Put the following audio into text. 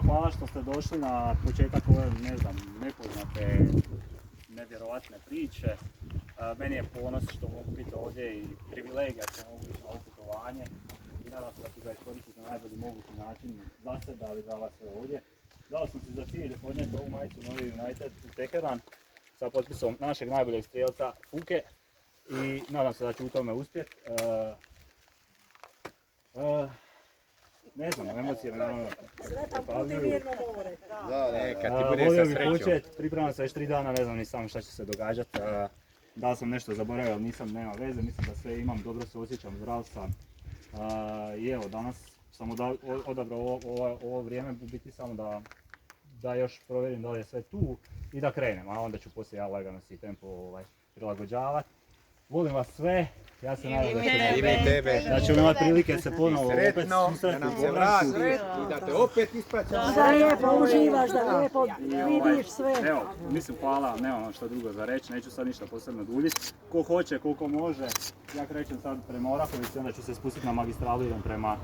Hvala što ste došli na početak ove, ne znam, nepoznate, nevjerovatne priče. Meni je ponos što mogu biti ovdje i privilegija što mogu biti na ovo putovanje. I nadam se da ću ga iskoristiti na najbolji mogući način za sebe, ali za vas sve ovdje. Dao sam si za cilj podnijeti ovu majicu Novi United u Teheran sa potpisom našeg najboljeg strijelca Fuke i nadam se da ću u tome uspjeti. Ne znam, emocije me naravno preplavljuju. Kad ti bude Volio sa bih srećom. početi, pripremam se već 3 dana, ne znam ni sam šta će se događati. Da li sam nešto zaboravio, ali nisam, nema veze, mislim da sve imam, dobro se osjećam, zdrav sam. I evo, danas sam odabrao ovo vrijeme, u biti samo da još provjerim da li je sve tu i da krenem, a onda ću poslije ja lagano si tempo prilagođavati. Volim vas sve, ja se nadam da ćemo imati prilike se ponovo opet Sretno, da susreti nam u se vrati Povratku. i da te opet ispraćamo. Da lijepo uživaš, da lijepo vidiš sve. Evo, mislim hvala, nemam što drugo za reći, neću sad ništa posebno duljiti. Ko hoće, koliko može, ja krećem sad prema Orahovici, onda ću se spustiti na magistralu, idem prema